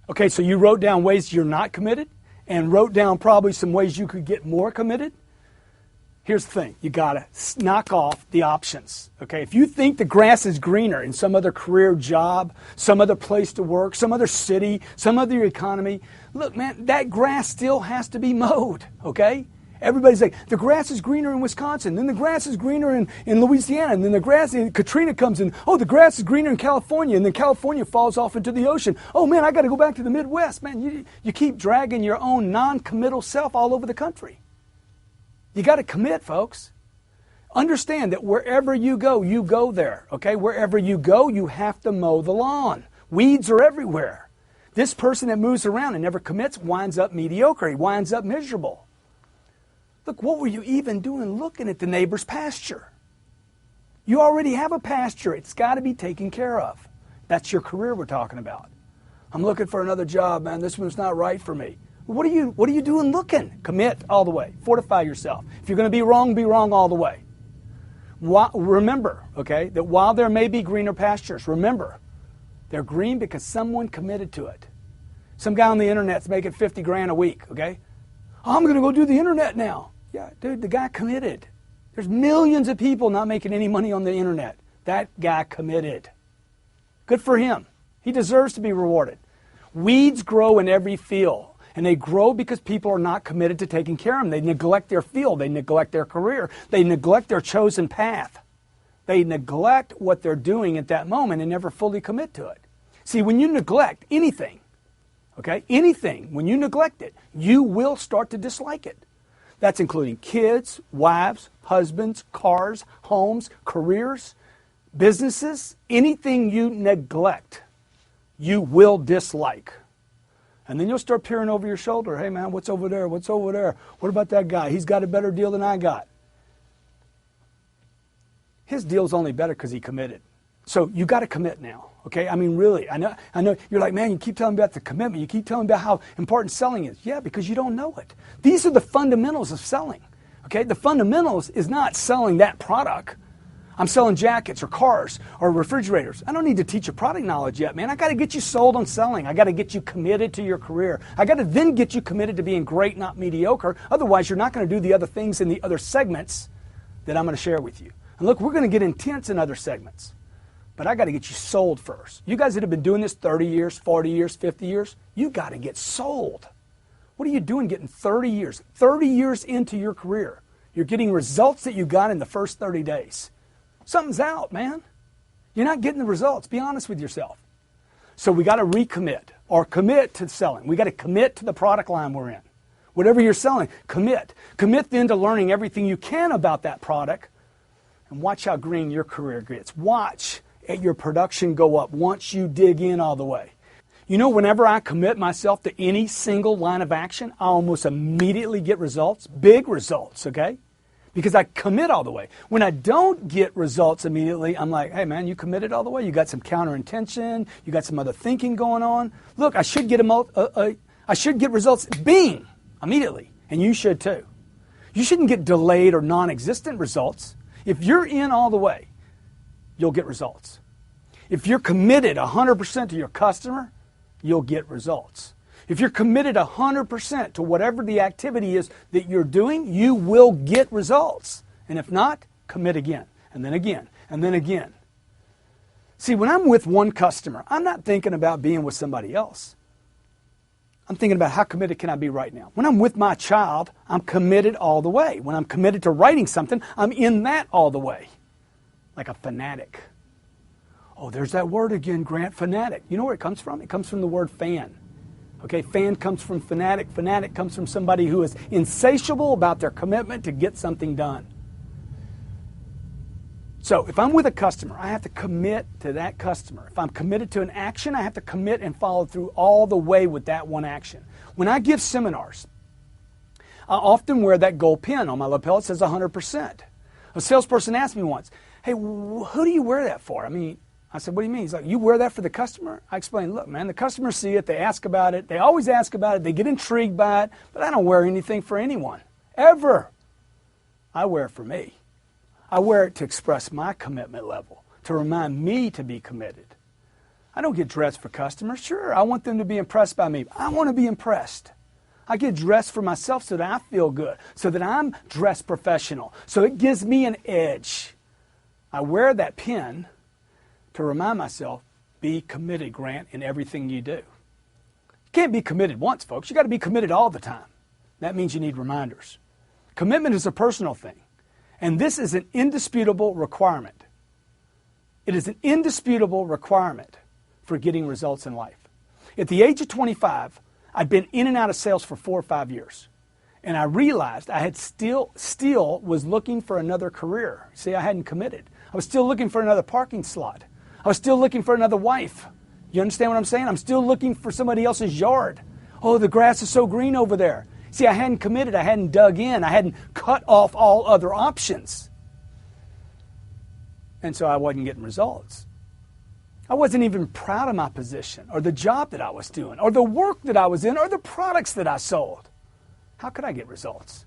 Okay, so you wrote down ways you're not committed and wrote down probably some ways you could get more committed. Here's the thing, you gotta knock off the options, okay? If you think the grass is greener in some other career job, some other place to work, some other city, some other economy, look man, that grass still has to be mowed, okay? Everybody's like, the grass is greener in Wisconsin, then the grass is greener in Louisiana, and then the grass, and Katrina comes in, oh, the grass is greener in California, and then California falls off into the ocean. Oh man, I gotta go back to the Midwest. Man, you keep dragging your own non-committal self all over the country. You got to commit, folks. Understand that wherever you go there, okay? Wherever you go, you have to mow the lawn. Weeds are everywhere. This person that moves around and never commits winds up mediocre. He winds up miserable. Look, what were you even doing looking at the neighbor's pasture? You already have a pasture. It's got to be taken care of. That's your career we're talking about. I'm looking for another job, man. This one's not right for me. What are you doing looking? Commit all the way. Fortify yourself. If you're going to be wrong all the way. Remember, okay, that while there may be greener pastures, remember, they're green because someone committed to it. Some guy on the internet's making 50 grand a week, okay? I'm going to go do the internet now. Yeah, dude, the guy committed. There's millions of people not making any money on the internet. That guy committed. Good for him. He deserves to be rewarded. Weeds grow in every field. And they grow because people are not committed to taking care of them. They neglect their field. They neglect their career. They neglect their chosen path. They neglect what they're doing at that moment and never fully commit to it. See, when you neglect anything, okay, anything, when you neglect it, you will start to dislike it. That's including kids, wives, husbands, cars, homes, careers, businesses. Anything you neglect, you will dislike. And then you'll start peering over your shoulder. Hey, man, what's over there? What's over there? What about that guy? He's got a better deal than I got. His deal's only better because he committed. So you got to commit now, okay? I mean, really, I know. You're like, man, you keep telling me about the commitment. You keep telling me about how important selling is. Yeah, because you don't know it. These are the fundamentals of selling, okay? The fundamentals is not selling that product. I'm selling jackets or cars or refrigerators. I don't need to teach you product knowledge yet, man. I got to get you sold on selling. I got to get you committed to your career. I got to then get you committed to being great, not mediocre. Otherwise, you're not going to do the other things in the other segments that I'm going to share with you. And look, we're going to get intense in other segments. But I got to get you sold first. You guys that have been doing this 30 years, 40 years, 50 years, you got to get sold. What are you doing getting 30 years into your career? You're getting results that you got in the first 30 days. Something's out, man. You're not getting the results. Be honest with yourself. So we got to recommit or commit to selling. We got to commit to the product line we're in. Whatever you're selling, commit. Commit then to learning everything you can about that product and watch how green your career gets. Watch your production go up once you dig in all the way. You know, whenever I commit myself to any single line of action, I almost immediately get results, big results, okay? Because I commit all the way. When I don't get results immediately, I'm like, hey man, you committed all the way. You got some counterintention. You got some other thinking going on. Look, I should get results, bing, immediately. And you should too. You shouldn't get delayed or non-existent results. If you're in all the way, you'll get results. If you're committed 100% to your customer, you'll get results. If you're committed 100% to whatever the activity is that you're doing, you will get results. And if not, commit again, and then again, and then again. See, when I'm with one customer, I'm not thinking about being with somebody else. I'm thinking about how committed can I be right now. When I'm with my child, I'm committed all the way. When I'm committed to writing something, I'm in that all the way. Like a fanatic. Oh, there's that word again, Grant, fanatic. You know where it comes from? It comes from the word fan. Okay, fan comes from fanatic. Fanatic comes from somebody who is insatiable about their commitment to get something done. So if I'm with a customer, I have to commit to that customer. If I'm committed to an action, I have to commit and follow through all the way with that one action. When I give seminars, I often wear that gold pin on my lapel. It says 100%. A salesperson asked me once, hey, who do you wear that for? I said, what do you mean? He's like, you wear that for the customer? I explained, look, man, the customers see it. They ask about it. They always ask about it. They get intrigued by it. But I don't wear anything for anyone, ever. I wear it for me. I wear it to express my commitment level, to remind me to be committed. I don't get dressed for customers. Sure, I want them to be impressed by me. I want to be impressed. I get dressed for myself so that I feel good, so that I'm dressed professional, so it gives me an edge. I wear that pin to remind myself, be committed, Grant, in everything you do. You can't be committed once, folks. You got to be committed all the time. That means you need reminders. Commitment is a personal thing, and this is an indisputable requirement. It is an indisputable requirement for getting results in life. At the age of 25, I'd been in and out of sales for 4 or 5 years, and I realized I had still was looking for another career. See, I hadn't committed. I was still looking for another parking slot. I was still looking for another wife. You understand what I'm saying? I'm still looking for somebody else's yard. Oh, the grass is so green over there. See, I hadn't committed. I hadn't dug in. I hadn't cut off all other options. And so I wasn't getting results. I wasn't even proud of my position or the job that I was doing or the work that I was in or the products that I sold. How could I get results?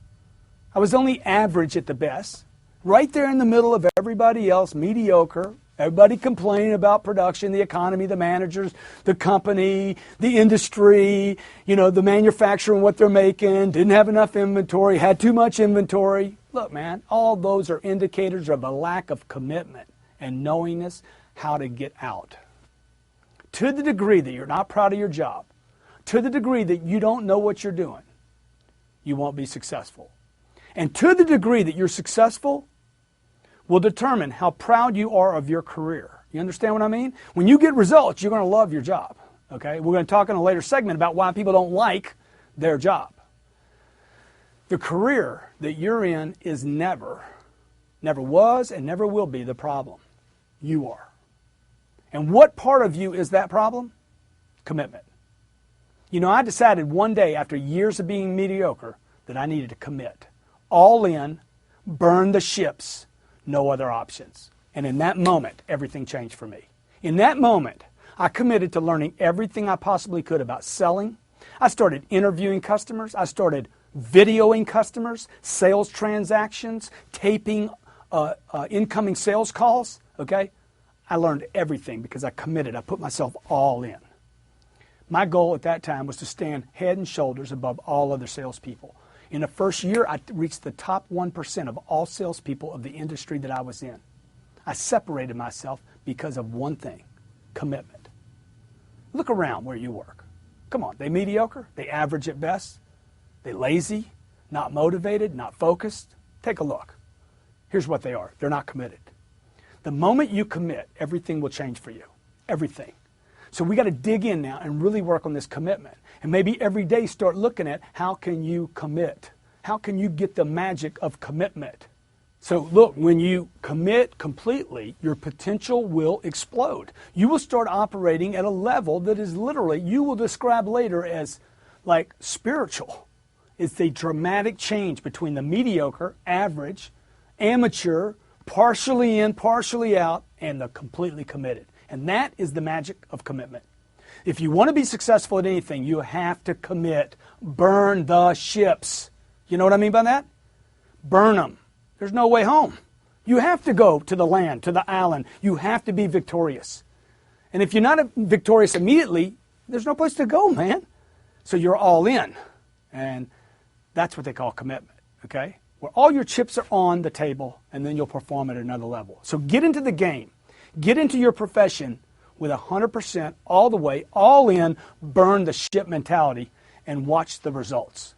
I was only average at the best, right there in the middle of everybody else, mediocre. Everybody complaining about production, the economy, the managers, the company, the industry, the manufacturer and what they're making, didn't have enough inventory, had too much inventory. Look, man, all those are indicators of a lack of commitment and knowingness how to get out. To the degree that you're not proud of your job, to the degree that you don't know what you're doing, you won't be successful. And to the degree that you're successful will determine how proud you are of your career. You understand what I mean? When you get results, you're going to love your job. Okay? We're going to talk in a later segment about why people don't like their job. The career that you're in is never was and never will be the problem. You are. And what part of you is that problem? Commitment. I decided one day after years of being mediocre that I needed to commit. All in, burn the ships, no other options. And in that moment, everything changed for me. In that moment, I committed to learning everything I possibly could about selling. I started interviewing customers. I started videoing customers, sales transactions, taping incoming sales calls. Okay? I learned everything because I committed. I put myself all in. My goal at that time was to stand head and shoulders above all other salespeople. In the first year, I reached the top 1% of all salespeople of the industry that I was in. I separated myself because of one thing, commitment. Look around where you work. Come on, they mediocre, they average at best, they lazy, not motivated, not focused. Take a look. Here's what they are. They're not committed. The moment you commit, everything will change for you. Everything. So we got to dig in now and really work on this commitment. And maybe every day start looking at how can you commit? How can you get the magic of commitment? So look, when you commit completely, your potential will explode. You will start operating at a level that is literally, you will describe later as like spiritual. It's a dramatic change between the mediocre, average, amateur, partially in, partially out, and the completely committed. And that is the magic of commitment. If you want to be successful at anything, you have to commit. Burn the ships. You know what I mean by that? Burn them. There's no way home. You have to go to the land, to the island. You have to be victorious. And if you're not victorious immediately, there's no place to go, man. So you're all in. And that's what they call commitment, okay? Where all your chips are on the table, and then you'll perform at another level. So get into the game. Get into your profession with 100% all the way, all in, burn the ship mentality, and watch the results.